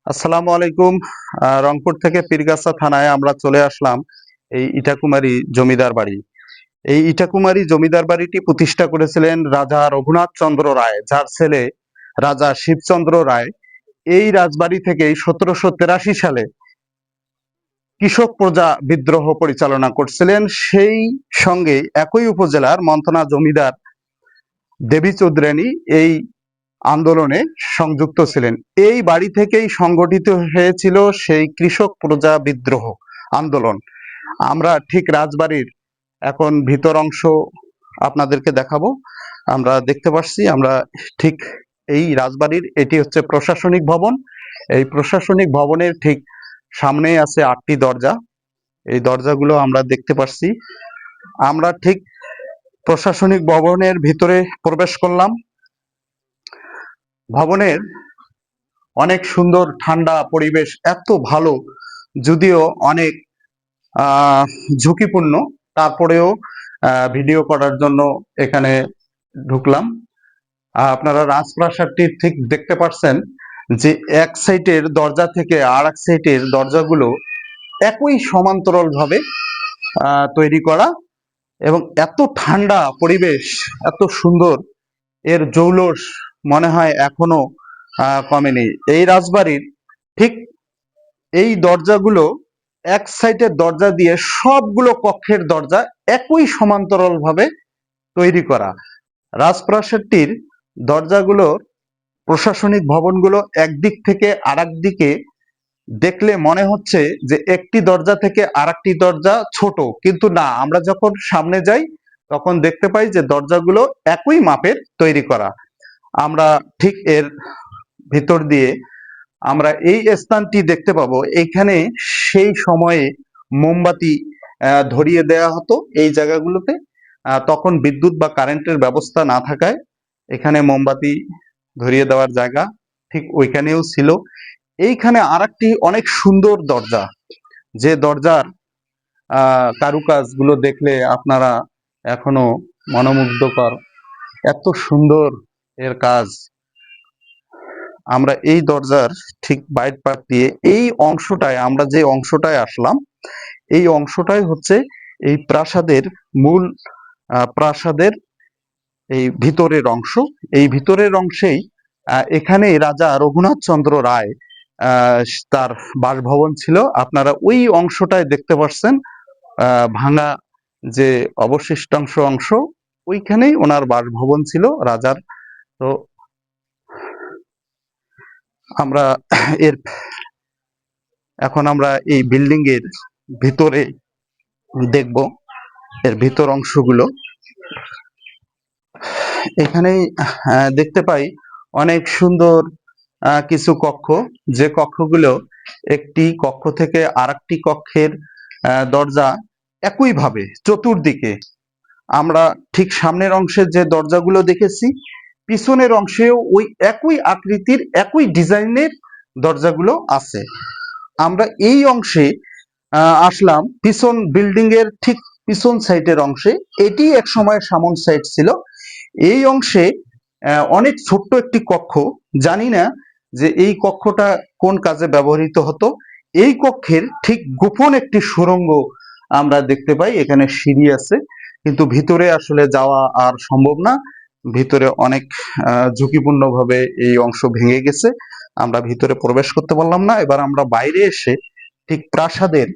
আসসালামু আলাইকুম। রংপুর থেকে পীরগাছা থানায় আমরা চলে আসলাম এই ইটাকুমারী জমিদার বাড়ি। এই ইটাকুমারী জমিদার বাড়িটি প্রতিষ্ঠা করেছিলেন রাজা রঘুনাথ চন্দ্র রায়, যার ছেলে রাজা শিবচন্দ্র রায়। এই রাজবাড়ি থেকেই 1783 সালে কৃষক প্রজা বিদ্রোহ পরিচালনা করছিলেন। সেই সঙ্গে একই উপজেলার মন্থনা জমিদার দেবী চৌধুরানী এই আন্দোলনে সংযুক্ত ছিলেন। এই বাড়ি থেকেই সংগঠিত হয়েছিল সেই কৃষক প্রজা বিদ্রোহ আন্দোলন। আমরা ঠিক রাজবাড়ির এখন ভিতর অংশ আপনাদেরকে দেখাবো। আমরা দেখতে পাচ্ছি আমরা ঠিক এই রাজবাড়ির এটি হচ্ছে প্রশাসনিক ভবন। এই প্রশাসনিক ভবনের ঠিক সামনে আছে 8টি দরজা। এই দরজাগুলো আমরা দেখতে পাচ্ছি। আমরা ঠিক প্রশাসনিক ভবনের ভিতরে প্রবেশ করলাম। ভবনের অনেক সুন্দর ঠান্ডা পরিবেশ, এত ভালো, যদিও অনেক ঝুঁকিপূর্ণ, তারপরেও ভিডিও করার জন্য এখানে ঢুকলাম। আপনারা রাজপ্রাসাদটি ঠিক দেখতে পাচ্ছেন যে এক সাইডের দরজা থেকে আর এক সাইডের দরজাগুলো একই সমান্তরাল ভাবে তৈরি করা, এবং এত ঠান্ডা পরিবেশ, এত সুন্দর, এর জৌলস মনে হয় এখনো কমেনি। এই রাজবাড়ির ঠিক এই দরজাগুলো এক সাইডের দরজা দিয়ে সবগুলো কক্ষের দরজা একই সমান্তরাল ভাবে তৈরি করা। রাজপ্রাসাদটির দরজাগুলোর প্রশাসনিক ভবনগুলো একদিক থেকে আরেক দিকে দেখলে মনে হচ্ছে যে একটি দরজা থেকে আরেকটি দরজা ছোট, কিন্তু না, আমরা যখন সামনে যাই তখন দেখতে পাই যে দরজাগুলো একই মাপের তৈরি করা। আমরা ঠিক এর ভিতর দিয়ে আমরা এই স্থানটি দেখতে পাবো। এখানে সেই সময়ে মোমবাতি ধরিয়ে দেয়া হতো এই জায়গাগুলোতে। তখন বিদ্যুৎ বা কারেন্টের ব্যবস্থা না থাকায় এখানে মোমবাতি ধরিয়ে দেওয়ার জায়গা ঠিক ওইখানেও ছিল। এইখানে আরেকটি অনেক সুন্দর দরজা, যে দরজার কারুকাজ গুলো দেখলে আপনারা এখনো মনোমুগ্ধকর, এত সুন্দর এর কাজ। আমরা এই দরজার ঠিক বাইর পাশ দিয়ে এই অংশটায়, আমরা যে অংশটায় আসলাম, এই অংশটাই হচ্ছে এই প্রাসাদের মূল প্রাসাদের এই ভিতরের অংশ। এই ভিতরের অংশেই এখানে রাজা রঘুনাথ চন্দ্র রায় তার বাসভবন ছিল। আপনারা ওই অংশটায় দেখতে পাচ্ছেন ভাঙা যে অবশিষ্টাংশ অংশ, ওইখানেই ওনার বাসভবন ছিল রাজার। তো আমরা এর এখন আমরা এই বিল্ডিং এর ভিতরে দেখব এর ভিতর অংশগুলো। এখানেই দেখতে পাই অনেক সুন্দর কিছু কক্ষ, যে কক্ষগুলো একটি কক্ষ থেকে আরেকটি কক্ষের দরজা একইভাবে চতুর্দিকে। আমরা ঠিক সামনের অংশের যে দরজাগুলো দেখেছি, পিছনের অংশেও ওই একই আকৃতির একই ডিজাইনের দরজাগুলো আছে। আমরা এই অংশে আসলাম পিছন বিল্ডিং এর ঠিক পিছন সাইডের অংশে। এটি এক সময় সামন সাইড ছিল। এই অংশে অনেক ছোট্ট একটি কক্ষ, জানি না যে এই কক্ষটা কোন কাজে ব্যবহৃত হতো। এই কক্ষের ঠিক গোপন একটি সুড়ঙ্গ আমরা দেখতে পাই। এখানে সিঁড়ি আছে, কিন্তু ভিতরে আসলে যাওয়া আর সম্ভব না। ভিতরে অনেক ঝুঁকিপূর্ণ ভাবে এই অংশ ভেঙে গেছে, আমরা ভিতরে প্রবেশ করতে পারলাম না। এবার আমরা বাইরে এসে ঠিক প্রাসাদের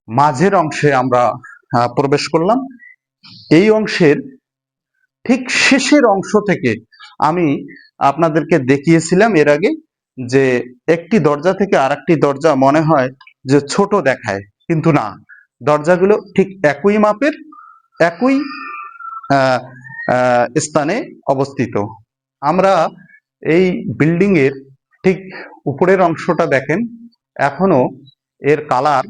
মাঝের অংশে আমরা প্রবেশ করলাম। এই অংশের ঠিক শেষের অংশ থেকে আমি আপনাদেরকে দেখিয়েছিলাম এর আগে যে একটি দরজা থেকে আরেকটি দরজা মনে হয় যে ছোট দেখায়, কিন্তু না, দরজাগুলো ঠিক একই মাপের, একই স্থানে অবস্থিত। আমরা এই বিল্ডিং এর ঠিক উপরের অংশটা দেখেন, এখনো এর কালার,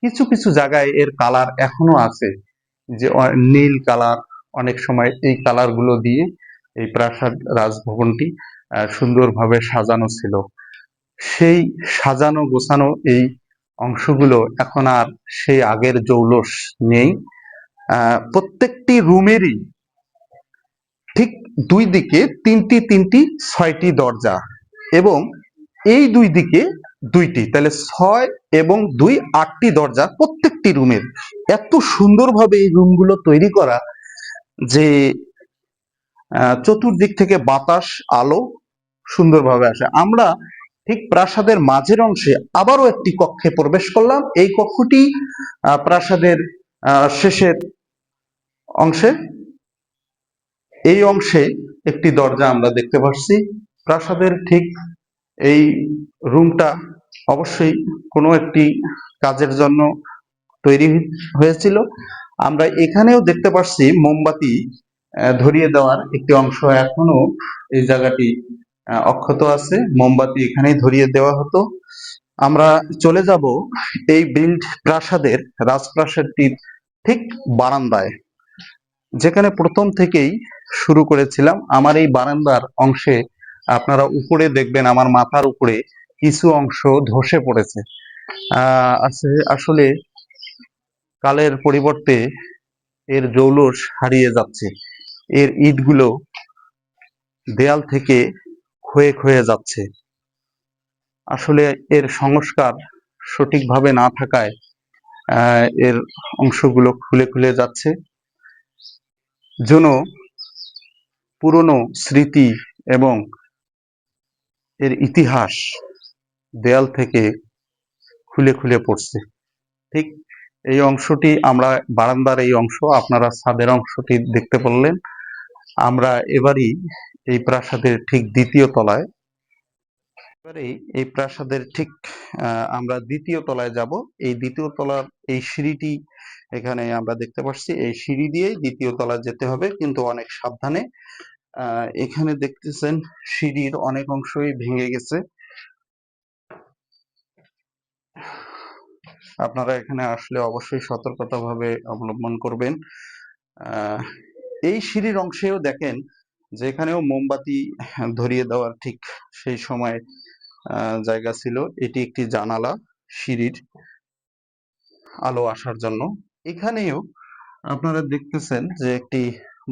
কিছু কিছু জায়গায় এর কালার এখনো আছে, যে নীল কালার। অনেক সময় এই কালার গুলো দিয়ে এই প্রাসাদ রাজভবনটি সুন্দরভাবে সাজানো ছিল। সেই সাজানো গোছানো এই অংশগুলো এখন আর সেই আগের জৌলস নেই। প্রত্যেকটি রুমেরই ঠিক দুই দিকে তিনটি তিনটি 6টি দরজা, এবং এই দুই দিকে দুইটি, তাহলে 6 এবং 2 8টি দরজা প্রত্যেকটি রুমের। এত সুন্দরভাবে এই রুমগুলো তৈরি করা যে চতুর্দিক থেকে বাতাস আলো সুন্দরভাবে আসে। আমরা ঠিক প্রাসাদের মাঝের অংশে আবারও একটি কক্ষে প্রবেশ করলাম। এই কক্ষটি প্রাসাদের শেষের অংশে। এই অংশে একটি দরজা আমরা দেখতে পাচ্ছি। প্রাসাদের ঠিক এই রুমটা অবশ্যই কোনো একটি কাজের জন্য তৈরি হয়েছিল। আমরা এখানেও দেখতে পাচ্ছি মোমবাতি ধরিয়ে দেওয়ার একটি অংশ এখনো এই জায়গাটি অক্ষত আছে। মোমবাতি এখানেই ধরিয়ে দেওয়া হতো। আমরা চলে যাব এই প্রাসাদের রাজপ্রাসাদটির ঠিক বারান্দায়, যেখানে প্রথম থেকেই শুরু করেছিলাম। আমার এই বারান্দার অংশে আপনারা উপরে দেখবেন আমার মাথার উপরে কিছু অংশ ধসে পড়েছে। আসলে কালের পরিবর্তে এর জৌলস হারিয়ে যাচ্ছে। এর ইটগুলো দেয়াল থেকে ক্ষয়ে ক্ষয়ে যাচ্ছে। আসলে এর সংস্কার সঠিকভাবে না থাকায় এর অংশগুলো খুলে খুলে যাচ্ছে। যেন পুরনো স্মৃতি এবং এর ইতিহাস দেয়াল থেকে খুলে খুলে পড়ছে। ঠিক এই অংশটি আমরা বারান্দার এই অংশ, আপনারা ছাদের অংশটি দেখতে পারলেন। আমরা এবারই এই প্রাসাদের ঠিক দ্বিতীয় তলায়, এই প্রাসাদের ঠিক আমরা দ্বিতীয় তলায় যাব। এই দ্বিতীয় তলার এই সিঁড়িটি এখানে আমরা দেখতে পাচ্ছি। এই সিঁড়ি দিয়েই দ্বিতীয় তলায় যেতে হবে, কিন্তু অনেক সাবধানে। এখানে দেখতেছেন সিঁড়ির অনেক অংশই ভেঙে গেছে। আপনারা এখানে আসলে অবশ্যই সতর্কতাভাবে অবলম্বন করবেন। এই সিঁড়ির অংশেও দেখেন যে এখানেও মোমবাতি ধরিয়ে দেওয়ার ঠিক সেই সময় জায়গা ছিল। এটি একটি জানালা সিঁড়ির আলো আসার জন্য। এখানেও আপনারা দেখতেছেন যে একটি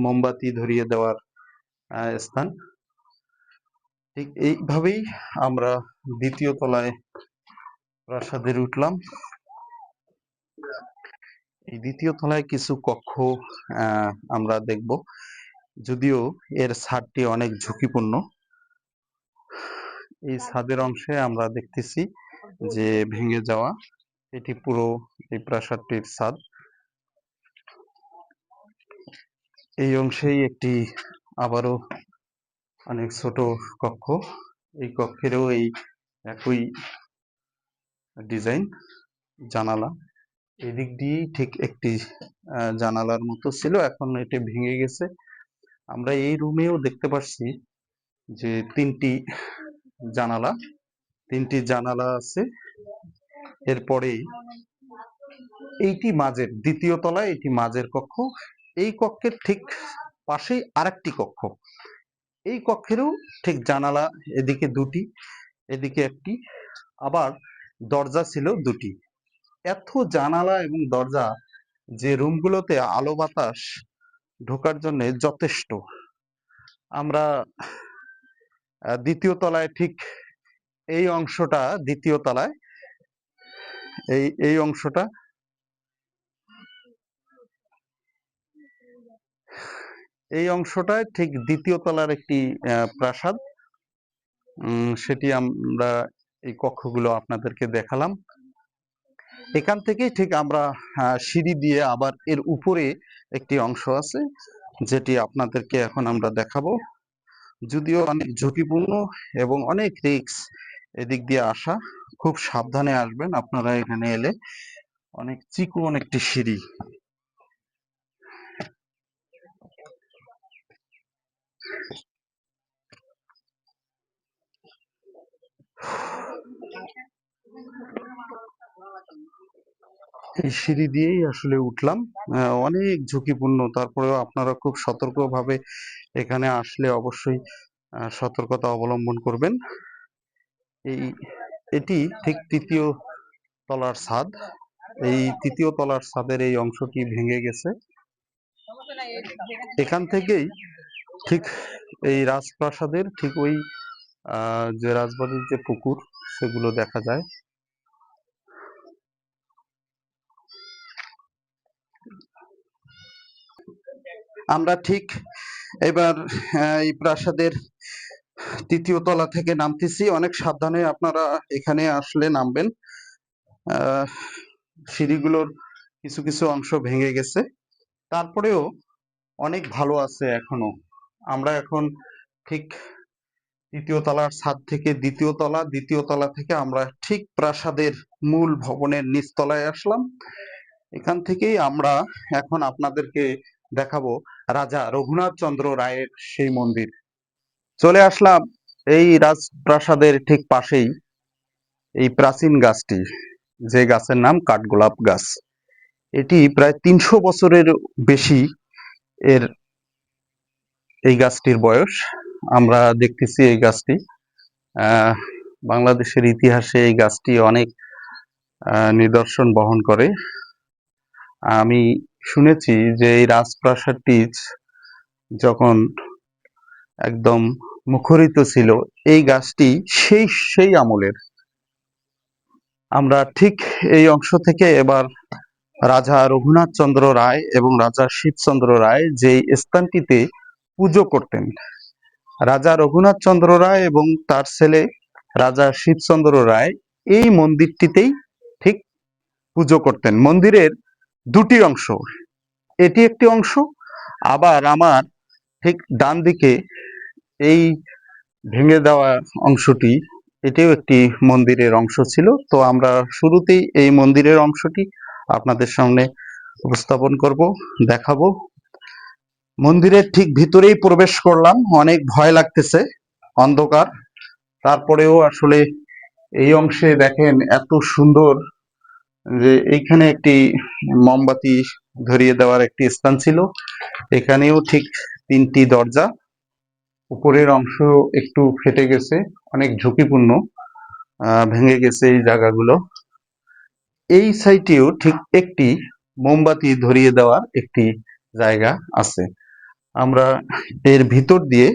মোমবাতি ধরিয়ে দেওয়ার স্থান। ঠিক এইভাবেই আমরা দ্বিতীয় তলায় প্রাসাদের উঠলাম। এই দ্বিতীয় তলায় কিছু কক্ষ আমরা দেখব, যদিও এর ছাদটি অনেক ঝুঁকিপূর্ণ। এই ছাদের অংশে আমরা দেখতেছি যে ভেঙে যাওয়া, এটি পুরো এই প্রাসাদটির ছাদ। এই অংশেই একটি আবারও অনেক ছোট কক্ষ। এই কক্ষেরও এই একই ডিজাইন, জানালা। এদিক দিয়েই ঠিক একটি জানালার মতো ছিল, এখন এটি ভেঙে গেছে। আমরা এই রুমেও দেখতে পাচ্ছি যে তিনটি জানালা আছে। এরপরে এইটি মাঝের দ্বিতীয় তলায়, এটি মাঝের কক্ষ। এই কক্ষের ঠিক পাশেই আরেকটি কক্ষ। এই কক্ষেরও ঠিক জানালা এদিকে দুটি, এদিকে একটি, আবার দরজা ছিল দুটি। এত জানালা এবং দরজা যে রুমগুলোতে আলো বাতাস ঢোকার জন্য যথেষ্ট। আমরা দ্বিতীয় তলায় ঠিক এই অংশটা, দ্বিতীয় তলায় এই অংশটা, এই অংশটায় ঠিক দ্বিতীয় তলার একটি প্রাসাদ। সেটি আমরা এই কক্ষগুলো আপনাদেরকে দেখালাম। এখান থেকে ঠিক আমরা সিঁড়ি দিয়ে আবার এর উপরে একটি অংশ আছে, যেটি আপনাদেরকে এখন আমরা দেখাবো। যদিও অনেক ঝুঁকিপূর্ণ এবং অনেক রিস্ক এদিক দিয়ে আসা, খুব সাবধানে আসবেন আপনারা এখানে এলে। অনেক চিকন একটি সিঁড়ি। এই সিঁড়ি দিয়েই আসলে উঠলাম। অনেক ঝুঁকিপূর্ণ, তারপরেও আপনারা খুব সতর্কভাবে এখানে আসলে অবশ্যই সতর্কতা অবলম্বন করবেন। এটি ঠিক তৃতীয় তলার ছাদ। এই তৃতীয় তলার ছাদের এই অংশটি ভেঙে গেছে। এখান থেকেই ঠিক এই রাজপ্রাসাদের ঠিক ওই যে রাজবাড়ির যে পুকুর সেগুলো দেখা যায়। আমরা ঠিক এবার এই প্রাসাদের তৃতীয় তলা থেকে নামতেছি। অনেক সাবধানে আপনারা এখানে আসলে নামবেন। সিঁড়িগুলোর কিছু কিছু অংশ ভেঙে গেছে, তারপরেও অনেক ভালো আছে এখনো। আমরা এখন ঠিক তৃতীয় তলার ছাদ থেকে দ্বিতীয় তলা থেকে আমরা ঠিক প্রাসাদের মূল ভবনের নিচতলায় আসলাম। এখান থেকেই আমরা এখন আপনাদেরকে দেখাবো রাজা রঘুনাথ চন্দ্র রায়ের সেই মন্দির। চলে আসলাম এই রাজপ্রাসাদের ঠিক পাশেই এই প্রাচীন গাছটি, যে গাছের নাম কাঠগোলাপ গাছ। এটি প্রায় ৩০০ বছরের বেশি এর এই গাছটির বয়স। আমরা দেখতেছি এই গাছটি বাংলাদেশের ইতিহাসে এই গাছটি অনেক নিদর্শন বহন করে। আমি শুনেছি যে এই রাজপ্রাসাদটি যখন একদম মুখরিত ছিল, এই গাছটি সেই আমলের। আমরা ঠিক এই অংশ থেকে এবার রাজা রঘুনাথ চন্দ্র রায় এবং রাজা শিবচন্দ্র রায় যে স্থানটিতে পুজো করতেন, রাজা রঘুনাথ চন্দ্র রায় এবং তার ছেলে রাজা শিবচন্দ্র রায় এই মন্দিরটিতেই ঠিক পুজো করতেন। মন্দিরের দুটি অংশ, এটি একটি অংশ, আবার আমার ঠিক ডান দিকে এই ভেঙে দেওয়া অংশটি, এটিও একটি মন্দিরের অংশ ছিল। তো আমরা শুরুতেই এই মন্দিরের অংশটি আপনাদের সামনে উপস্থাপন করব, দেখাবো। মন্দিরের ঠিক ভিতরেই প্রবেশ করলাম, অনেক ভয় লাগতেছে, অন্ধকার। তারপরেও আসলে এই অংশে দেখেন এত সুন্দর যে এইখানে একটি মোমবাতি ধরিয়ে দেওয়ার একটি স্থান ছিল। এখানেও ঠিক 3টি দরজা, উপরের অংশ একটু ফেটে গেছে, অনেক ঝুঁকিপূর্ণ, ভেঙে গেছে এই জায়গাগুলো। এই সাইটেও ঠিক একটি মোমবাতি ধরিয়ে দেওয়ার একটি জায়গা আছে। আমরা এর ভিতর দিয়ে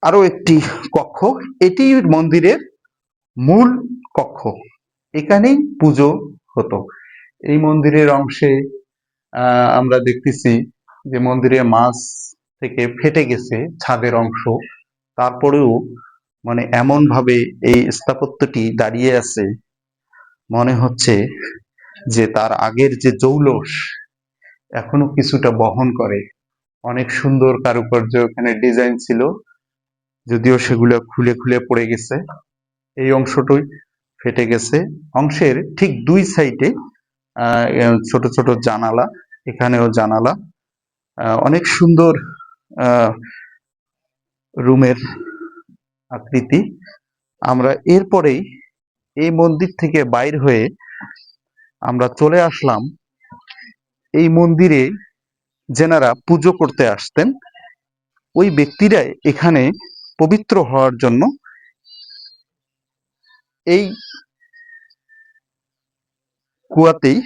আরো একটি কক্ষ, এটি মন্দিরের মূল কক্ষ, এখানেই পুজো হতো। এই মন্দিরের অংশে আমরা দেখতেছি যে মন্দিরের মাঝ থেকে ফেটে গেছে ছাদের অংশ, তারপরেও মানে এমন ভাবে এই স্থাপত্যটি দাঁড়িয়ে আছে, মনে হচ্ছে যে তার আগের যে জৌলস এখনো কিছুটা বহন করে। অনেক সুন্দর কারুকার্য এখানে ডিজাইন ছিল, যদিও সেগুলো খুলে খুলে পড়ে গেছে। এই অংশটই ফেটে গেছে। অংশের ঠিক দুই সাইডে ছোট ছোট জানালা, এখানেও জানালা, অনেক সুন্দর রুমের আকৃতি। আমরা এরপরেই এই মন্দির থেকে বাইর হয়ে আমরা চলে আসলাম এই মন্দিরে যেনারা পুজো করতে আসতেন ওই ব্যক্তিরাই এখানে পবিত্র হওয়ার জন্য এই কুয়াতেই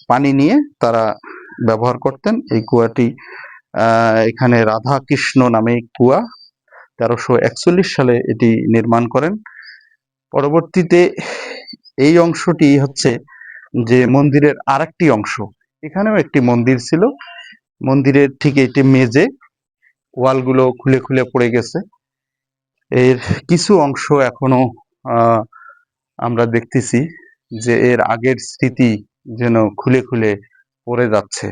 পানি নিয়ে তারা ব্যবহার করতেন। এই কুয়াটি এখানে রাধা কৃষ্ণ নামে কুয়া, 1341 সালে এটি নির্মাণ করেন। পরবর্তীতে এই অংশটি হচ্ছে যে মন্দিরের আরেকটি অংশ, এখানেও একটি মন্দির ছিল। মন্দিরের ঠিক এটি মেঝে, ওয়ালগুলো খুলে খুলে পড়ে গেছে। এর কিছু অংশ এখনো আমরা দেখতেছি যে এর আগের স্মৃতি যেন খুলে খুলে পড়ে যাচ্ছে।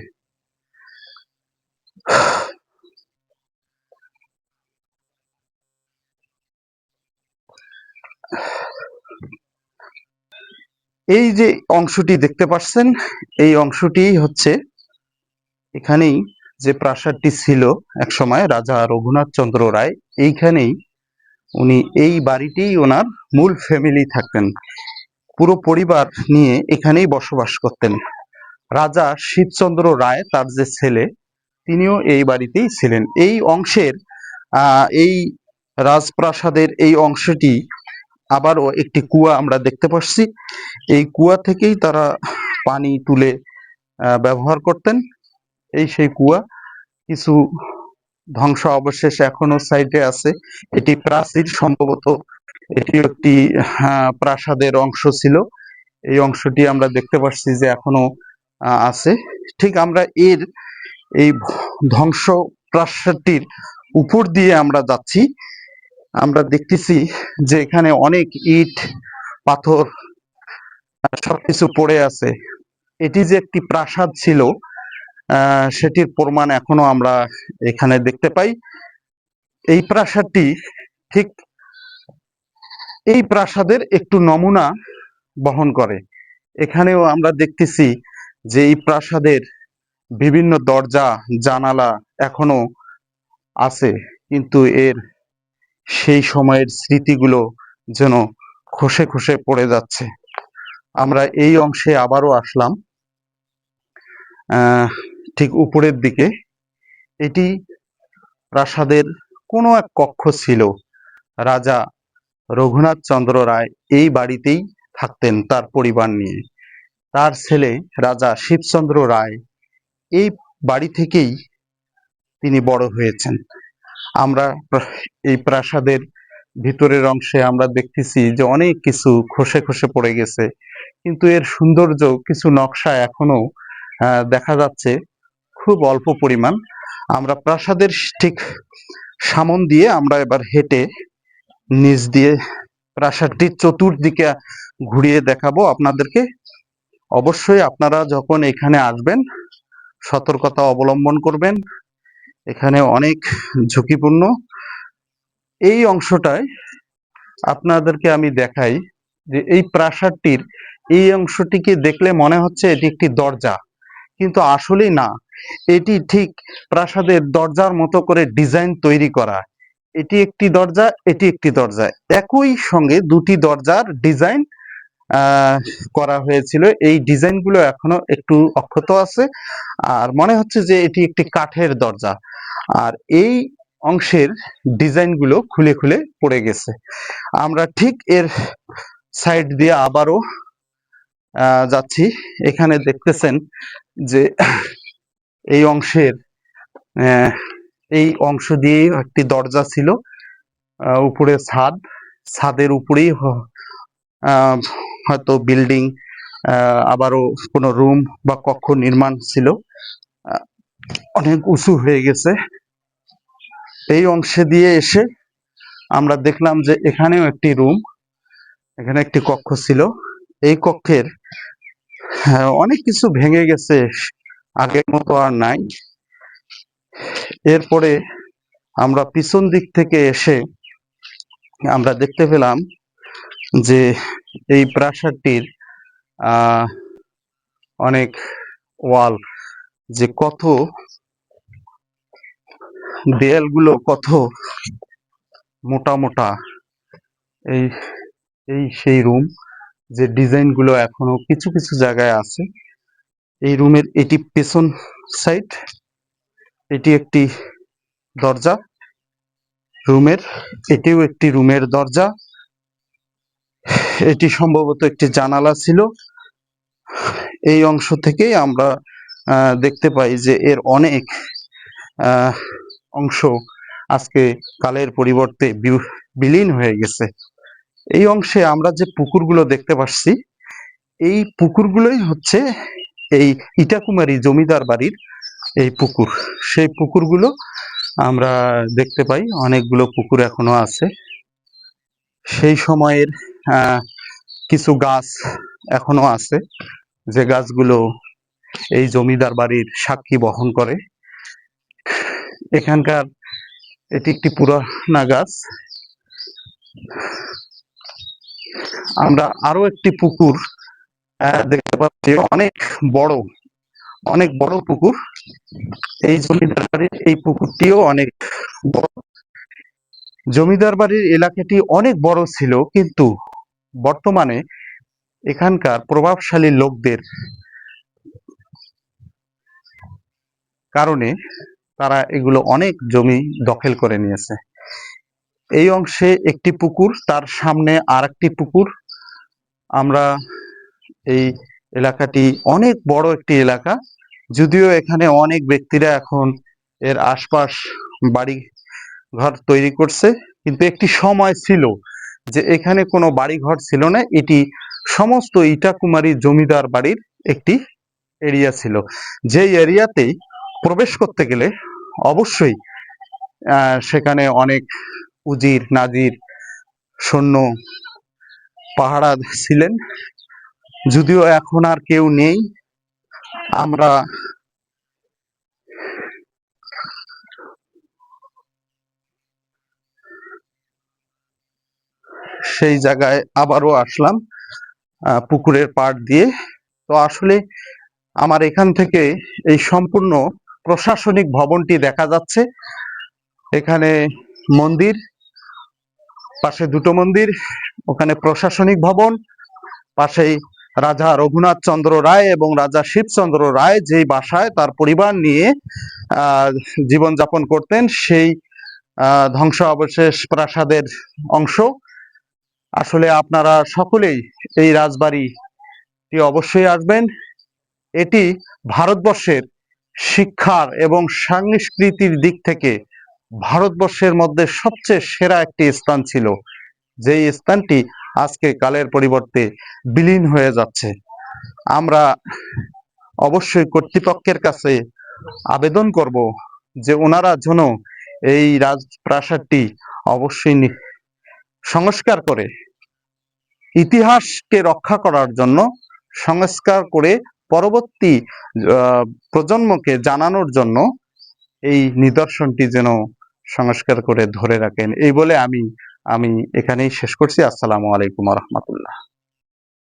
এই যে অংশটি দেখতে পাচ্ছেন, এই অংশটি হচ্ছে এখানেই যে প্রাসাদটি ছিল একসময় রাজা রঘুনাথ চন্দ্র রায়, এইখানেই উনি এই বাড়িতেই ওনার মূল ফ্যামিলি থাকতেন, পুরো পরিবার নিয়ে এখানেই বসবাস করতেন। রাজা শিবচন্দ্র রায় তার যে ছেলে, তিনিও এই বাড়িতেই ছিলেন। এই অংশের এই রাজপ্রাসাদের এই অংশটি আবারও একটি কুয়া আমরা দেখতে পাচ্ছি। এই কুয়া থেকেই তারা পানি তুলে ব্যবহার করতেন। এই সেই কুয়া, কিছু ধ্বংস অবশেষ এখনো সাইটে আছে। এটি প্রাচীর সম্ভবত, এটি একটি প্রাসাদের অংশ ছিল। এই অংশটি আমরা দেখতে পাচ্ছি যে এখনো আছে। ঠিক আমরা এই ধ্বংস প্রাসাদটির উপর দিয়ে আমরা যাচ্ছি। আমরা দেখতেছি যে এখানে অনেক ইট পাথর সবকিছু পড়ে আছে। এটি যে একটি প্রাসাদ ছিল সেটির প্রমাণ এখনো আমরা এখানে দেখতে পাই। এই প্রাসাদটি ঠিক এই প্রাসাদের একটু নমুনা বহন করে। এখানেও আমরা দেখতেছি যে এই প্রাসাদের বিভিন্ন দরজা জানালা এখনো আছে, কিন্তু এর সেই সময়ের স্মৃতিগুলো যেন খসে খসে পড়ে যাচ্ছে। আমরা এই অংশে আবারও আসলাম, ঠিক উপরের দিকে। এটি প্রাসাদের কোনো এক কক্ষ ছিল। রাজা রঘুনাথ চন্দ্র রায় এই বাড়িতেই থাকতেন তার পরিবার নিয়ে। তার ছেলে রাজা শিবচন্দ্র রায় এই বাড়ি থেকেই তিনি বড় হয়েছেন। আমরা এই প্রাসাদের ভিতরের অংশে আমরা দেখতেছি যে অনেক কিছু খসে খসে পড়ে গেছে, কিন্তু এর সৌন্দর্য কিছু নকশা এখনো দেখা যাচ্ছে, খুব অল্প পরিমাণ। আমরা প্রাসাদের ঠিক সামন দিয়ে আমরা এবার হেঁটে নিচ দিয়ে প্রাসাদটির চতুর্দিকে ঘুরিয়ে দেখাবো আপনাদেরকে। অবশ্যই আপনারা যখন এখানে আসবেন সতর্কতা অবলম্বন করবেন, এখানে অনেক ঝুঁকিপূর্ণ। এই অংশটায় আপনাদেরকে আমি দেখাই যে এই প্রাসাদটির এই অংশটিকে দেখলে মনে হচ্ছে এটি একটি দরজা, কিন্তু আসলেই না। এটি ঠিক প্রাসাদের দরজার মতো করে ডিজাইন তৈরি করা। এটি একটি দরজা, এটি একটি দরজা, একই সঙ্গে দুটি দরজার ডিজাইন করা হয়েছিল। এই ডিজাইনগুলো এখনো একটু অক্ষত আছে, আর মনে হচ্ছে যে এটি একটি কাঠের দরজা। আর এই অংশের ডিজাইনগুলো খুলে খুলে পড়ে গেছে। আমরা ঠিক এর সাইড দিয়ে আবারও যাচ্ছি। এখানে দেখতেছেন যে এই অংশের এই অংশ দিয়ে একটি দরজা ছিল। উপরে ছাদের উপরেই হয়তো বিল্ডিং, আবারও কোনো রুম বা কক্ষ নির্মাণ ছিল। অনেক উঁচু হয়ে গেছে। এই অংশে দিয়ে এসে আমরা দেখলাম যে এখানেও একটি রুম, এখানে একটি কক্ষ ছিল। এই কক্ষের অনেক কিছু ভেঙে গেছে, আগের মতো আর নাই। এরপরে আমরা পিছন দিক থেকে এসে আমরা দেখতে পেলাম যে এই প্রাসাদটির অনেক ওয়াল, যে কত দেয়ালগুলো কত মোটা মোটা। এই এই সেই রুম, যে ডিজাইনগুলো এখনো কিছু কিছু জায়গায় আছে। এই রুমের এটি পেছন সাইড, এটি একটি দরজা রুমের, এটিও একটি রুমের দরজা। এটি সম্ভবত একটি জানালা ছিল। এই অংশ থেকেই আমরা দেখতে পাই যে এর অনেক অংশ আজকে কালের পরিবর্তে বিলীন হয়ে গেছে। এই অংশে আমরা যে পুকুরগুলো দেখতে পাচ্ছি, এই পুকুরগুলোই হচ্ছে এই ইটাকুমারী জমিদার বাড়ির এই পুকুর। সেই পুকুরগুলো আমরা দেখতে পাই, অনেকগুলো পুকুর এখনো আছে। সেই সময়ের কিছু গাছ এখনো আছে, যে গাছগুলো এই জমিদার বাড়ির সাক্ষী বহন করে। এখানকার এটি একটি পুরানা গাছ। আমরা আরো একটি পুকুর দেখতে পাচ্ছি, অনেক বড় পুকুর। এই জমিদার বাড়ির এই পুকুরটিও অনেক বড়। জমিদার বাড়ির এলাকাটি অনেক বড় ছিল, কিন্তু বর্তমানে এখানকার প্রভাবশালী লোকদের কারণে তারা এগুলো অনেক জমি দখল করে নিয়েছে। এই অংশে একটি পুকুর, তার সামনে আর একটি পুকুর। আমরা এই এলাকাটি অনেক বড় একটি এলাকা, যদিও এখানে অনেক ব্যক্তিরা এখন এর আশপাশ বাড়ি ঘর তৈরি করছে, কিন্তু একটি সময় ছিল যে এখানে কোনো বাড়ি ঘর ছিল না, এটি সমস্ত ইটাকুমারী জমিদার বাড়ির একটি এরিয়া ছিল। যে এরিয়াতেই প্রবেশ করতে গেলে অবশ্যই সেখানে অনেক উজির নাজির সৈন্য পাহারা ছিলেন, যদিও এখন আর কেউ নেই। আমরা সেই জায়গায় আবারও আসলাম পুকুরের পাড় দিয়ে। তো আসলে আমার এখান থেকে এই সম্পূর্ণ প্রশাসনিক ভবনটি দেখা যাচ্ছে। এখানে মন্দির, পাশে দুটো মন্দির, ওখানে প্রশাসনিক ভবন, পাশেই রাজা রঘুনাথ চন্দ্র রায় এবং রাজা শিবচন্দ্র রায় যেই বাসায় তার পরিবার নিয়ে জীবনযাপন করতেন, সেই ধ্বংসাবশেষ প্রাসাদের অংশ। আসলে আপনারা সকলেই এই রাজবাড়িটি অবশ্যই আসবেন। এটি ভারতবর্ষের শিক্ষার এবং সংস্কৃতির দিক থেকে ভারতবর্ষের মধ্যে সবচেয়ে সেরা একটি স্থান ছিল, যেই স্থানটি আজকে কালের পরিবর্তে বিলীন হয়ে যাচ্ছে। আমরা অবশ্যই কর্তৃপক্ষের কাছে আবেদন করব যে ওনারা যেন এই রাজপ্রাসাদটি অবশ্যই সংস্কার করে, ইতিহাসকে রক্ষা করার জন্য সংস্কার করে পরবর্তী প্রজন্মকে জানানোর জন্য এই নিদর্শনটি যেন সংস্কার করে ধরে রাখেন। এই বলে আমি এখানেই শেষ করছি। আসসালামু আলাইকুম ওয়া রাহমাতুল্লাহ।